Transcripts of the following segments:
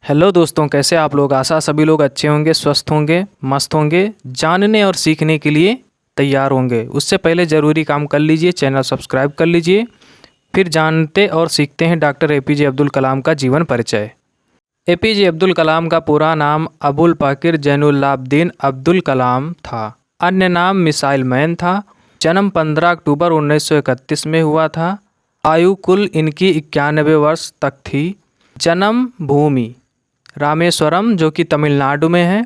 Hello दोस्तों, कैसे आप लोग। आशा सभी लोग अच्छे होंगे, स्वस्थ होंगे, मस्त होंगे, जानने और सीखने के लिए तैयार होंगे। उससे पहले ज़रूरी काम कर लीजिए, चैनल सब्सक्राइब कर लीजिए। फिर जानते और सीखते हैं डॉक्टर एपीजे अब्दुल कलाम का जीवन परिचय। एपीजे अब्दुल कलाम का पूरा नाम अबुल पाकिर जैनुलाब्दीन अब्दुल कलाम था। अन्य नाम मिसाइल मैन था। जन्म 15 अक्टूबर 1931 में हुआ था। आयु कुल इनकी 91 वर्ष तक थी। जन्म भूमि रामेश्वरम जो कि तमिलनाडु में है।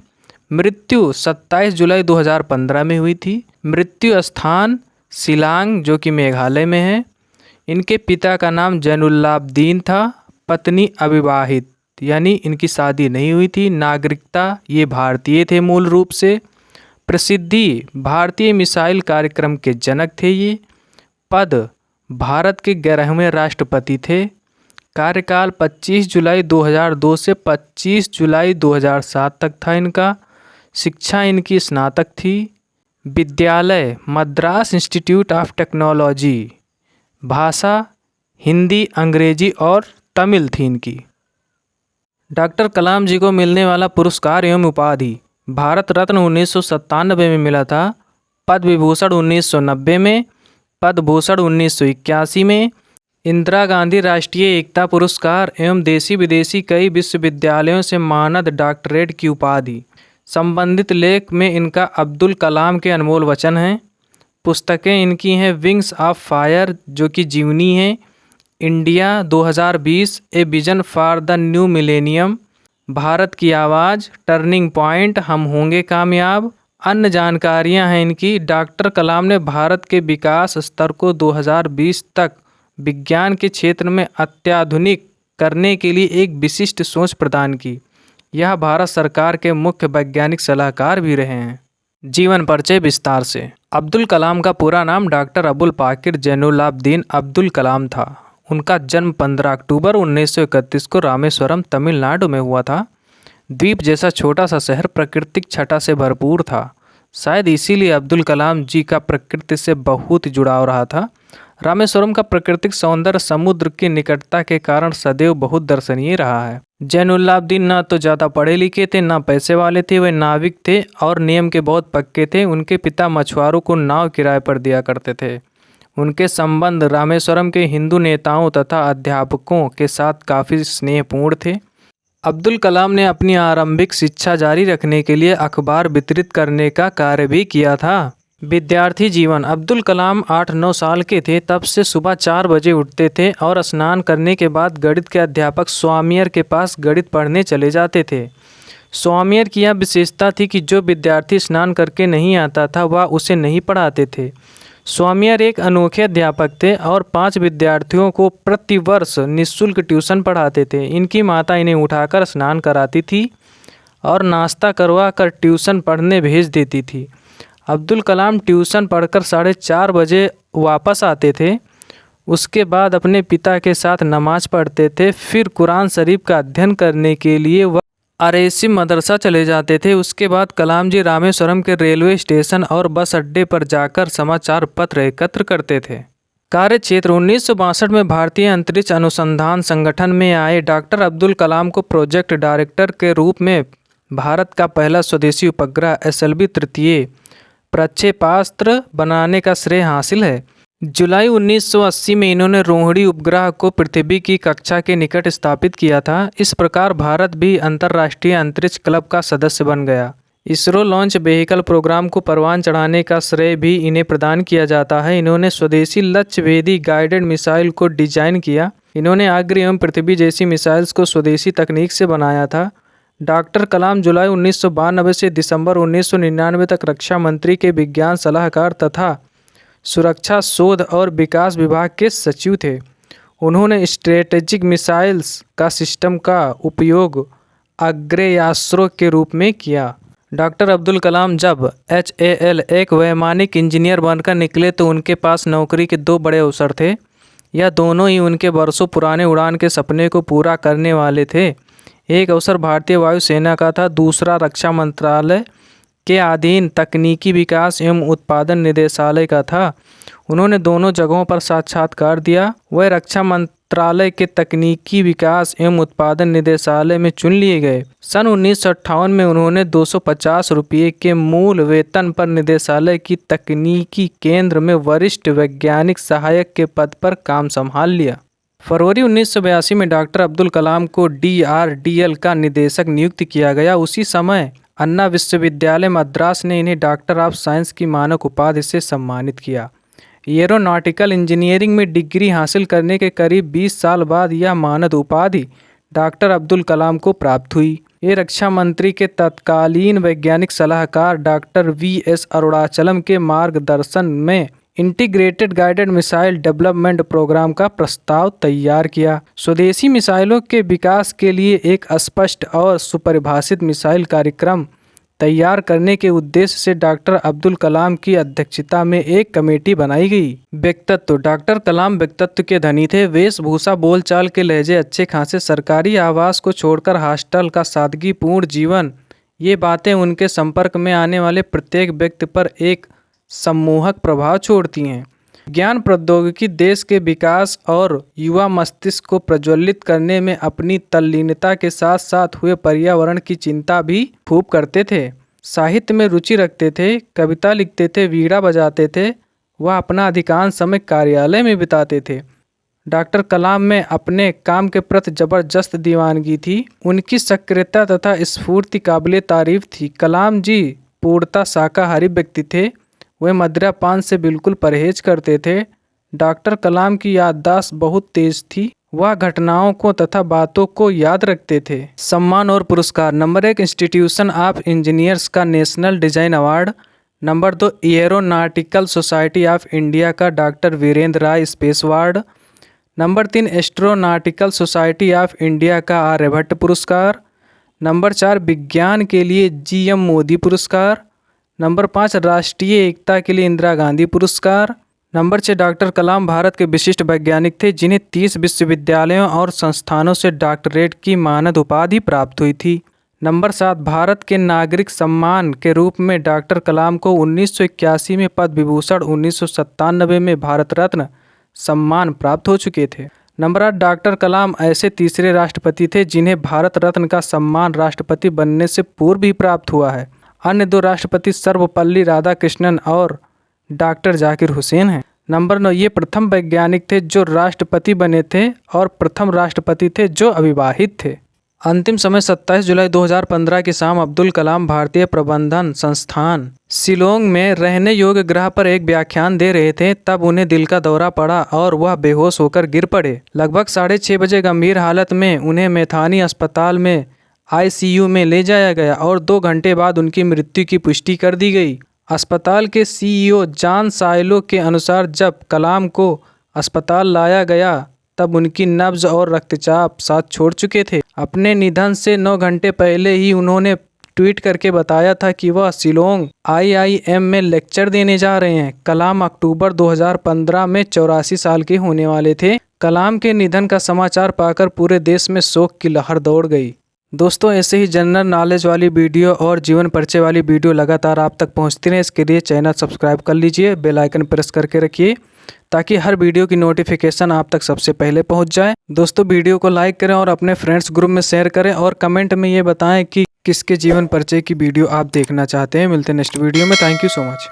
मृत्यु 27 जुलाई 2015 में हुई थी। मृत्यु स्थान शिलांग जो कि मेघालय में है। इनके पिता का नाम जैनुलाब्दीन था। पत्नी अविवाहित यानी इनकी शादी नहीं हुई थी। नागरिकता ये भारतीय थे मूल रूप से। प्रसिद्धि भारतीय मिसाइल कार्यक्रम के जनक थे ये। पद भारत के 11वें राष्ट्रपति थे। कार्यकाल 25 जुलाई 2002 से 25 जुलाई 2007 तक था इनका। शिक्षा इनकी स्नातक थी। विद्यालय मद्रास इंस्टीट्यूट ऑफ टेक्नोलॉजी। भाषा हिंदी, अंग्रेजी और तमिल थी इनकी। डॉक्टर कलाम जी को मिलने वाला पुरस्कार एवं उपाधि भारत रत्न 1997 में मिला था। पद्म विभूषण 1990 में, पद्म भूषण 1981 में, इंदिरा गांधी राष्ट्रीय एकता पुरस्कार एवं देशी विदेशी कई विश्वविद्यालयों से मानद डॉक्टरेट की उपाधि। संबंधित लेख में इनका अब्दुल कलाम के अनमोल वचन हैं। पुस्तकें इनकी हैं विंग्स ऑफ फायर जो कि जीवनी है, India 2020 a vision for the new millennium, Bharat की आवाज़, टर्निंग पॉइंट, हम होंगे कामयाब। अन्य जानकारियां हैं इनकी। डॉक्टर कलाम ने भारत के विकास स्तर को 2020 तक विज्ञान के क्षेत्र में अत्याधुनिक करने के लिए एक विशिष्ट सोच प्रदान की। यह भारत सरकार के मुख्य वैज्ञानिक सलाहकार भी रहे हैं। जीवन परिचय विस्तार से। अब्दुल कलाम का पूरा नाम डॉक्टर अबुल पाकिर जैनुलाब्दीन अब्दुल कलाम था। उनका जन्म 15 अक्टूबर 1931 को रामेश्वरम तमिलनाडु में हुआ था। द्वीप जैसा छोटा सा शहर प्राकृतिक छटा से भरपूर था। शायद इसीलिए अब्दुल कलाम जी का प्रकृति से बहुत जुड़ाव रहा था। रामेश्वरम का प्राकृतिक सौंदर्य समुद्र की निकटता के कारण सदैव बहुत दर्शनीय रहा है। जैनुलाब्दीन ना तो ज़्यादा पढ़े लिखे थे, ना पैसे वाले थे, वे नाविक थे और नियम के बहुत पक्के थे। उनके पिता मछुआरों को नाव किराए पर दिया करते थे। उनके संबंध रामेश्वरम के हिंदू नेताओं तथा अध्यापकों के साथ काफ़ी स्नेहपूर्ण थे। अब्दुल कलाम ने अपनी आरंभिक शिक्षा जारी रखने के लिए अखबार वितरित करने का कार्य भी किया था। विद्यार्थी जीवन। अब्दुल कलाम 8-9 साल के थे तब से सुबह 4 बजे उठते थे और स्नान करने के बाद गणित के अध्यापक स्वामियर के पास गणित पढ़ने चले जाते थे। स्वामियर की यह विशेषता थी कि जो विद्यार्थी स्नान करके नहीं आता था वह उसे नहीं पढ़ाते थे। स्वामियर एक अनोखे अध्यापक थे और 5 विद्यार्थियों को प्रतिवर्ष निःशुल्क ट्यूशन पढ़ाते थे। इनकी माता इन्हें उठाकर स्नान कराती थी और नाश्ता करवा कर ट्यूशन पढ़ने भेज देती थी। अब्दुल कलाम ट्यूशन पढ़कर 4:30 बजे वापस आते थे। उसके बाद अपने पिता के साथ नमाज पढ़ते थे। फिर कुरान शरीफ का अध्ययन करने के लिए वह आरएसी मदरसा चले जाते थे। उसके बाद कलाम जी रामेश्वरम के रेलवे स्टेशन और बस अड्डे पर जाकर समाचार पत्र एकत्र करते थे। कार्य क्षेत्र 1962 में भारतीय अंतरिक्ष अनुसंधान संगठन में आए। डॉक्टर अब्दुल कलाम को प्रोजेक्ट डायरेक्टर के रूप में भारत का पहला स्वदेशी उपग्रह SLV तृतीय प्रक्षेपास्त्र बनाने का श्रेय हासिल है। जुलाई 1980 में इन्होंने रोहिणी उपग्रह को पृथ्वी की कक्षा के निकट स्थापित किया था। इस प्रकार भारत भी अंतर्राष्ट्रीय अंतरिक्ष क्लब का सदस्य बन गया। इसरो लॉन्च व्हीकल प्रोग्राम को परवान चढ़ाने का श्रेय भी इन्हें प्रदान किया जाता है। इन्होंने स्वदेशी लक्ष्य भेदी गाइडेड मिसाइल को डिजाइन किया। इन्होंने अग्नि एवं पृथ्वी जैसी मिसाइल्स को स्वदेशी तकनीक से बनाया था। डॉक्टर कलाम जुलाई 1992 से दिसंबर 1999 तक रक्षा मंत्री के विज्ञान सलाहकार तथा सुरक्षा शोध और विकास विभाग के सचिव थे। उन्होंने स्ट्रेटेजिक मिसाइल्स का सिस्टम का उपयोग आग्नेयास्त्रों के रूप में किया। डॉक्टर अब्दुल कलाम जब HAL एक वैमानिक इंजीनियर बनकर निकले तो उनके पास नौकरी के 2 बड़े अवसर थे। यह दोनों ही उनके वर्षों पुराने उड़ान के सपने को पूरा करने वाले थे। एक अवसर भारतीय वायुसेना का था, दूसरा रक्षा मंत्रालय के अधीन तकनीकी विकास एवं उत्पादन निदेशालय का था। उन्होंने दोनों जगहों पर साक्षात्कार दिया। वह रक्षा मंत्रालय के तकनीकी विकास एवं उत्पादन निदेशालय में चुन लिए गए। सन 1958 में उन्होंने 250 रुपये के मूल वेतन पर निदेशालय की तकनीकी केंद्र में वरिष्ठ वैज्ञानिक सहायक के पद पर काम संभाल लिया। फरवरी 1982 में डॉक्टर अब्दुल कलाम को DRDL का निदेशक नियुक्त किया गया। उसी समय अन्ना विश्वविद्यालय मद्रास ने इन्हें डॉक्टर ऑफ साइंस की मानक उपाधि से सम्मानित किया। एरोनॉटिकल इंजीनियरिंग में डिग्री हासिल करने के करीब 20 साल बाद यह मानद उपाधि डॉक्टर अब्दुल कलाम को प्राप्त हुई। ये रक्षा मंत्री के तत्कालीन वैज्ञानिक सलाहकार डॉक्टर VS अरुणाचलम के मार्गदर्शन में integrated guided missile development programme का प्रस्ताव तैयार किया। स्वदेशी मिसाइलों के विकास के लिए एक स्पष्ट और सुपरिभाषित मिसाइल कार्यक्रम तैयार करने के उद्देश्य से डॉक्टर अब्दुल कलाम की अध्यक्षता में एक कमेटी बनाई गई। व्यक्तित्व: डॉक्टर कलाम व्यक्तित्व के धनी थे। वेशभूषा, बोलचाल के लहजे अच्छे खासे, सरकारी आवास को छोड़कर हॉस्टल का सादगीपूर्ण जीवन, ये बातें उनके संपर्क में आने वाले प्रत्येक व्यक्ति पर एक सम्मोहक प्रभाव छोड़ती हैं। ज्ञान प्रौद्योगिकी देश के विकास और युवा मस्तिष्क को प्रज्वलित करने में अपनी तल्लीनता के साथ साथ हुए पर्यावरण की चिंता भी खूब करते थे। साहित्य में रुचि रखते थे, कविता लिखते थे, वीणा बजाते थे। वह अपना अधिकांश समय कार्यालय में बिताते थे। डॉक्टर कलाम में अपने काम के प्रति जबरदस्त दीवानगी थी। उनकी सक्रियता तथा स्फूर्ति काबिले तारीफ थी। कलाम जी पूर्णतः शाकाहारी व्यक्ति थे। वे मदिरापान से बिल्कुल परहेज करते थे। डॉक्टर कलाम की याददाश्त बहुत तेज थी। वह घटनाओं को तथा बातों को याद रखते थे। सम्मान और पुरस्कार: नंबर 1 इंस्टीट्यूशन ऑफ इंजीनियर्स का national design award. Number 2 aeronautical society of India का doctor Virendra Rai space award. Number 3 astronautical society of India का आर्यभट्ट पुरस्कार। नंबर 4 विज्ञान के लिए GM मोदी पुरस्कार। नंबर 5 राष्ट्रीय एकता के लिए इंदिरा गांधी पुरस्कार। नंबर 6 डॉक्टर कलाम भारत के विशिष्ट वैज्ञानिक थे जिन्हें 30 विश्वविद्यालयों और संस्थानों से डॉक्टरेट की मानद उपाधि प्राप्त हुई थी। नंबर 7 भारत के नागरिक सम्मान के रूप में डॉक्टर कलाम को 1981 में पद्म विभूषण, 1997 में भारत रत्न सम्मान प्राप्त हो चुके थे। नंबर 8 डॉक्टर कलाम ऐसे तीसरे राष्ट्रपति थे जिन्हें भारत रत्न का सम्मान राष्ट्रपति बनने से पूर्व भी प्राप्त हुआ है। अन्य 2 राष्ट्रपति सर्वपल्ली राधाकृष्णन और डॉक्टर जाकिर हुसैन हैं। नंबर 9 ये प्रथम वैज्ञानिक थे जो राष्ट्रपति बने थे और प्रथम राष्ट्रपति थे जो अविवाहित थे। अंतिम समय 27 जुलाई 2015 की शाम अब्दुल कलाम भारतीय प्रबंधन संस्थान शिलोंग में रहने योग्य ग्रह पर एक व्याख्यान दे रहे थे। तब उन्हें दिल का दौरा पड़ा और वह बेहोश होकर गिर पड़े। लगभग 6:30 बजे गंभीर हालत में उन्हें मैथानी अस्पताल में ICU में ले जाया गया और 2 घंटे बाद उनकी मृत्यु की पुष्टि कर दी गई। अस्पताल के CEO जॉन साइलो के अनुसार जब कलाम को अस्पताल लाया गया तब उनकी नब्ज और रक्तचाप साथ छोड़ चुके थे। अपने निधन से 9 घंटे पहले ही उन्होंने ट्वीट करके बताया था कि वह शिलोंग IIM में लेक्चर देने जा रहे हैं। कलाम अक्टूबर 2015 में 84 साल के होने वाले थे। कलाम के निधन का समाचार पाकर पूरे देश में शोक की लहर दौड़ गई। दोस्तों, ऐसे ही जनरल नॉलेज वाली वीडियो और जीवन परिचय वाली वीडियो लगातार आप तक पहुंचती रहे, इसके लिए चैनल सब्सक्राइब कर लीजिए, बेल आइकन प्रेस करके रखिए ताकि हर वीडियो की नोटिफिकेशन आप तक सबसे पहले पहुंच जाए। दोस्तों, वीडियो को लाइक करें और अपने फ्रेंड्स ग्रुप में शेयर करें और कमेंट में ये बताएं कि किसके जीवन परिचय की वीडियो आप देखना चाहते हैं। मिलते हैं नेक्स्ट वीडियो में। Thank you so much.